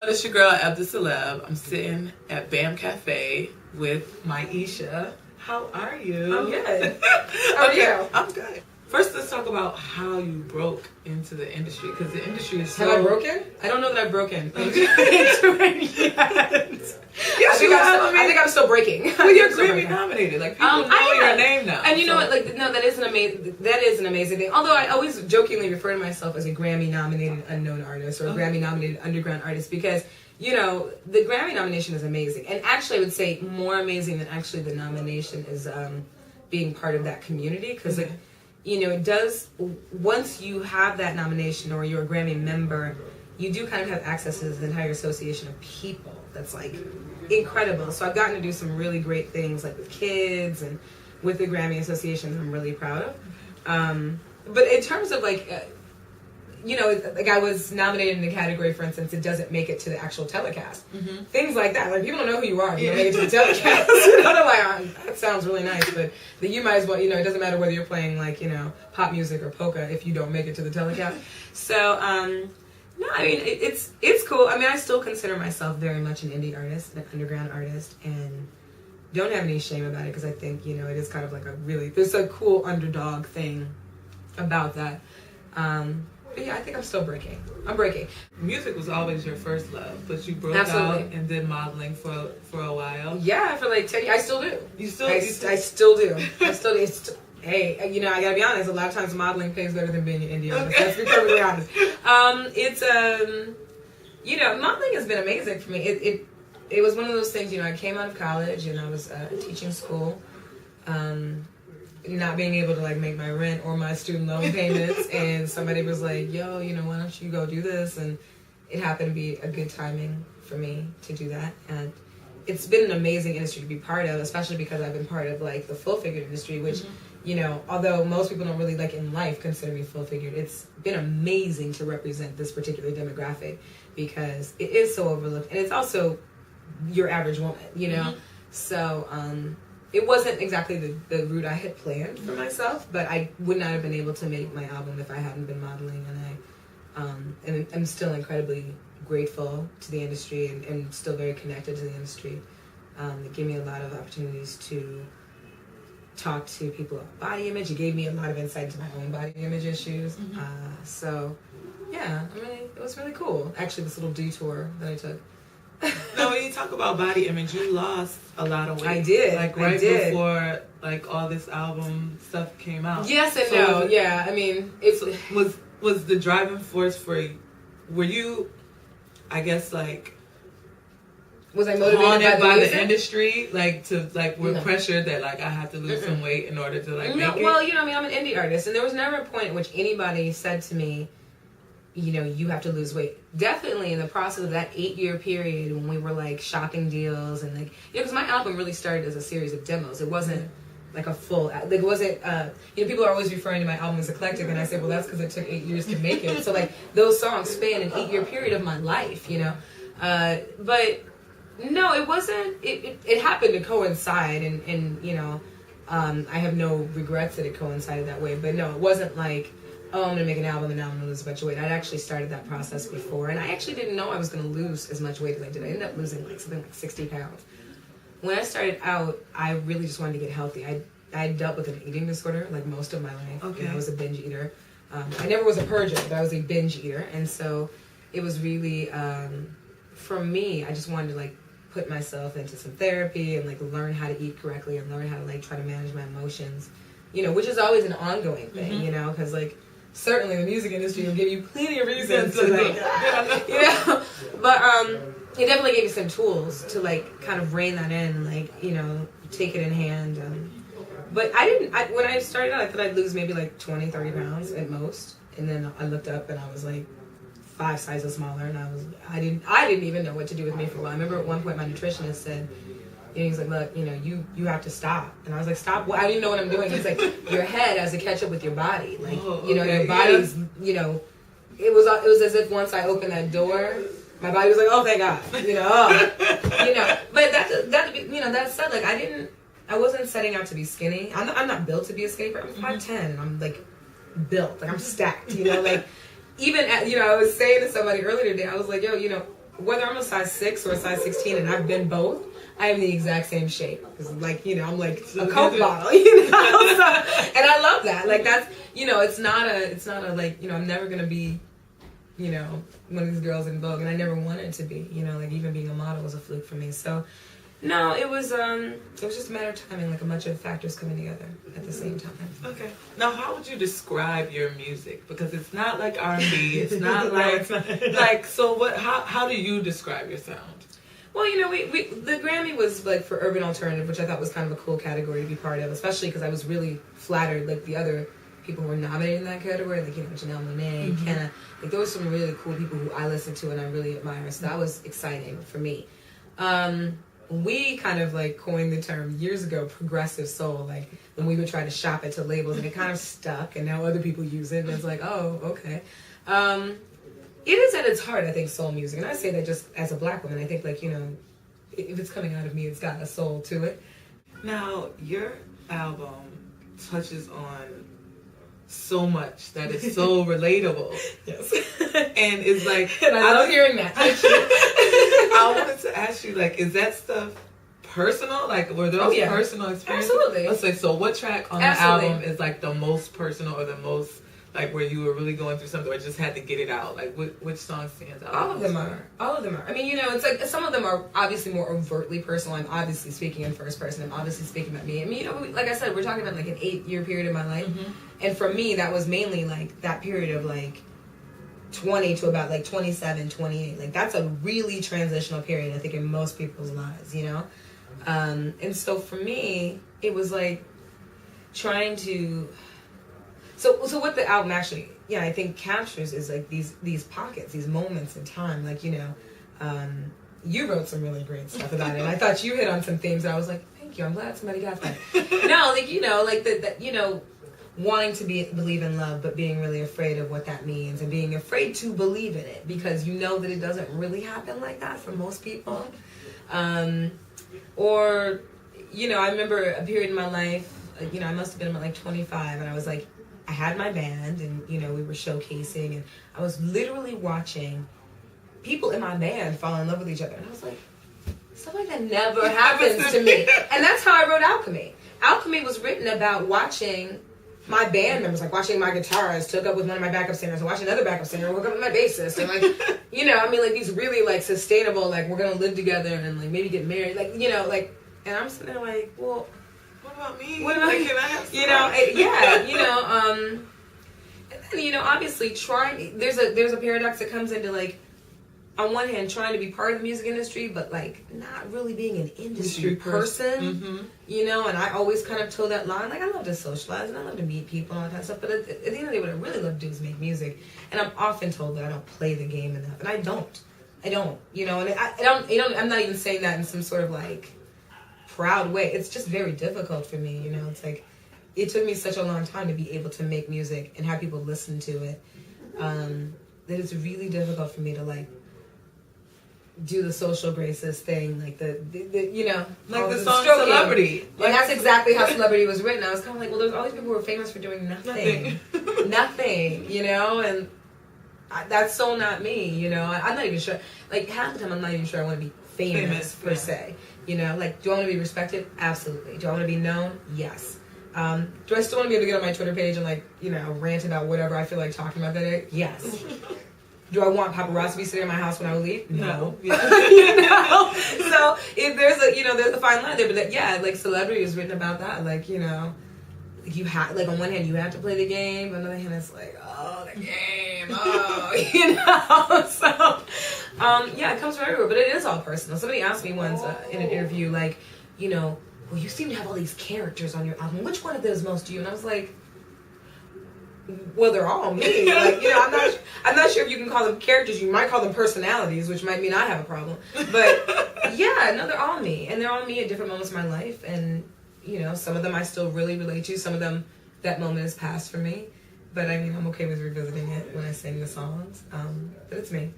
It's your girl, the Celeb. I'm sitting at BAM Cafe with Maiysha. How are you? I'm good. How are you? I'm good. First, let's talk about how you broke into the industry, because the industry is so... Have I broken? I don't know that I've broken. I think I'm still breaking. Well, you're Grammy nominated. Like, people know your name now. And you know what? Like, no, that is an amazing thing. Although I always jokingly refer to myself as a Grammy nominated unknown artist or a Grammy nominated underground artist, because you know the Grammy nomination is amazing, and actually I would say more amazing than actually the nomination is being part of that community, because like, you know, it does, once you have that nomination or you're a Grammy member, you do kind of have access to the entire association of people. That's like incredible. So I've gotten to do some really great things like with kids and with the Grammy Association I'm really proud of. But in terms of like, you know, like I was nominated in the category, for instance, it doesn't make it to the actual telecast. Mm-hmm. Things like that. Like, people don't know who you are. You don't make it to the telecast. You know, they're like, oh, that sounds really nice, but you might as well, you know, it doesn't matter whether you're playing like, you know, pop music or polka if you don't make it to the telecast. So, no, I mean, it's cool. I mean, I still consider myself very much an indie artist, an underground artist, and don't have any shame about it, because I think, you know, it is kind of like there's a cool underdog thing about that. But yeah, I think I'm still breaking. I'm breaking. Music was always your first love, but you broke out and did modeling for a while. Yeah, for like 10 years. I still do. I still do. Hey, you know, I gotta be honest. A lot of times modeling pays better than being an indie artist. Let's be perfectly honest. You know, modeling has been amazing for me. It was one of those things. You know, I came out of college and I was teaching school. Not being able to like make my rent or my student loan payments, and somebody was like, yo, you know, why don't you go do this? And it happened to be a good timing for me to do that, and it's been an amazing industry to be part of, especially because I've been part of like the full-figured industry, which you know, although most people don't really like in life consider me full-figured, it's been amazing to represent this particular demographic, because it is so overlooked, and it's also your average woman, you know. So it wasn't exactly the route I had planned for myself, but I would not have been able to make my album if I hadn't been modeling, and I'm still incredibly grateful to the industry and still very connected to the industry. It gave me a lot of opportunities to talk to people about body image. It gave me a lot of insight into my own body image issues. So yeah, I mean, it was really cool. Actually, this little detour that I took. No, when you talk about body image, you lost a lot of weight. I did. Like right before like all this album stuff came out. Yes and no. Yeah, I mean, was the driving force for you? Were you, I guess, like, was I motivated by the industry, like to like we're pressured that like I have to lose some weight in order to like make it? Well, you know, I mean, I'm an indie artist, and there was never a point at which anybody said to me, you know, you have to lose weight. Definitely in the process of that 8-year period when we were like shopping deals and like, you know, because my album really started as a series of demos. It wasn't like a full, like it wasn't, you know, people are always referring to my album as eclectic, and I say, well, that's because it took 8 years to make it. So like those songs span an 8-year period of my life, you know. But no, it wasn't, it happened to coincide, and you know, I have no regrets that it coincided that way. But no, it wasn't like, oh, I'm going to make an album and now I'm going to lose a bunch of weight. I'd actually started that process before, and I actually didn't know I was going to lose as much weight as I did. I ended up losing like something like 60 pounds. When I started out, I really just wanted to get healthy. I dealt with an eating disorder like most of my life. Okay. I was a binge eater. I never was a purger, but I was a binge eater. And so it was really, for me, I just wanted to like put myself into some therapy and like learn how to eat correctly and learn how to like try to manage my emotions, you know, which is always an ongoing thing, you know, because like, certainly the music industry will give you plenty of reasons to like, you know, but it definitely gave you some tools to like kind of rein that in, like, you know, take it in hand. But when I started out, I thought I'd lose maybe like 20, 30 pounds at most. And then I looked up and I was like 5 sizes smaller, and I didn't even know what to do with me for a while. I remember at one point my nutritionist said, you know, he's like, look, you know, you have to stop. And I was like, stop? Well, I don't even know what I'm doing. He's like, your head has to catch up with your body. Like, you know, your body's, you know, it was as if once I opened that door, my body was like, oh, thank God. You know, you know. But that you know, that said, like, I wasn't setting out to be skinny. I'm not built to be a skinny person. I'm 5'10", and I'm like built, like I'm stacked. You know, like even at, you know, I was saying to somebody earlier today, I was like, yo, you know, whether I'm a size 6 or a size 16, and I've been both, I am the exact same shape. Because, like, you know, I'm like a Coke bottle, you know? So, and I love that. Like, that's, you know, it's not a, like, you know, I'm never going to be, you know, one of these girls in Vogue. And I never wanted to be, you know, like, even being a model was a fluke for me. So, no, it was just a matter of timing, like a bunch of factors coming together at the same time. Okay. Now, how would you describe your music? Because it's not like R&B. It's not like like. So what? How do you describe your sound? Well, you know, we the Grammy was like for urban alternative, which I thought was kind of a cool category to be part of, especially because I was really flattered. Like the other people who were nominated in that category, like, you know, Janelle Monáe, Kenna, like there were some really cool people who I listened to and I really admire. So that was exciting for me. We kind of like coined the term years ago, progressive soul, like when we would try to shop it to labels, and it kind of stuck, and now other people use it, and it's like, oh, okay. It is at its heart, I think, soul music, and I say that just as a Black woman. I think, like, you know, if it's coming out of me, it's got a soul to it. Now, your album touches on so much that is so relatable. Yes. And it's like, and I love hearing that. I wanted to ask you, like, is that stuff personal? Like, were those personal experiences? Absolutely. Let's say, so what track on the album is like the most personal, or the most, like, where you were really going through something or just had to get it out? Like, which song stands out? All of them are. I mean, you know, it's like some of them are obviously more overtly personal. I'm obviously speaking in first person. I'm obviously speaking about me. I mean, you know, like I said, we're talking about like an 8-year period of my life. And for me, that was mainly like that period of like 20 to about like 27, 28. Like that's a really transitional period, I think, in most people's lives, you know? And so for me, it was like trying to... So what the album actually, I think captures is like these pockets, these moments in time. Like, you know, you wrote some really great stuff about it. And I thought you hit on some themes that I was like, thank you, I'm glad somebody got that. No, like, you know, like that, you know, wanting to believe in love, but being really afraid of what that means, and being afraid to believe in it because you know that it doesn't really happen like that for most people. Or, you know, I remember a period in my life, you know, I must have been about like 25, and I was like, I had my band, and, you know, we were showcasing, and I was literally watching people in my band fall in love with each other. And I was like, stuff like that never happens to me. And that's how I wrote Alchemy. Alchemy was written about watching my band members, like watching my guitarist hook up with one of my backup singers, and watching another backup singer hook up with my bassist. And, like, you know, I mean, like, these really, like, sustainable, like, we're going to live together and, like, maybe get married. Like, you know, like, and I'm sitting there like, well... What about me? What about like, can I have some? You know, you know, and then, you know, obviously there's a paradox that comes into, like, on one hand, trying to be part of the music industry, but, like, not really being an industry person, you know, and I always kind of toe that line. Like, I love to socialize, and I love to meet people and all that kind of stuff, but at the end of the day, what I really love to do is make music, and I'm often told that I don't play the game enough, and I don't, you know, and I'm not even saying that in some sort of, like, proud way. It's just very difficult for me, you know. It's like, it took me such a long time to be able to make music and have people listen to it, that it's really difficult for me to, like, do the social graces thing, like the you know, like the song Celebrity. And that's exactly how Celebrity was written. I was kind of like, well, there's all these people who are famous for doing nothing. Nothing, you know, and that's so not me, you know. I'm not even sure, like, half the time I'm not even sure I want to be famous per se, you know. Like, do I want to be respected? Absolutely. Do I want to be known? Yes. Do I still want to be able to get on my Twitter page and, like, you know, rant about whatever I feel like talking about that day? Yes. Do I want paparazzi to be sitting in my house when I leave? No. You know? So if there's a fine line there, but like Celebrity is written about that. Like, you know, you have, like, on one hand you have to play the game, but on the other hand it's like, oh, the game, oh, you know. So it comes from everywhere, but it is all personal. Somebody asked me once in an interview, like, you know, well, you seem to have all these characters on your album. Which one of those most do you? And I was like, well, they're all me. Like, you know, I'm not sure if you can call them characters. You might call them personalities, which might mean I have a problem. But yeah, no, they're all me, and they're all me at different moments of my life. And, you know, some of them I still really relate to. Some of them, that moment has passed for me. But I mean, I'm okay with revisiting it when I sing the songs. But it's me.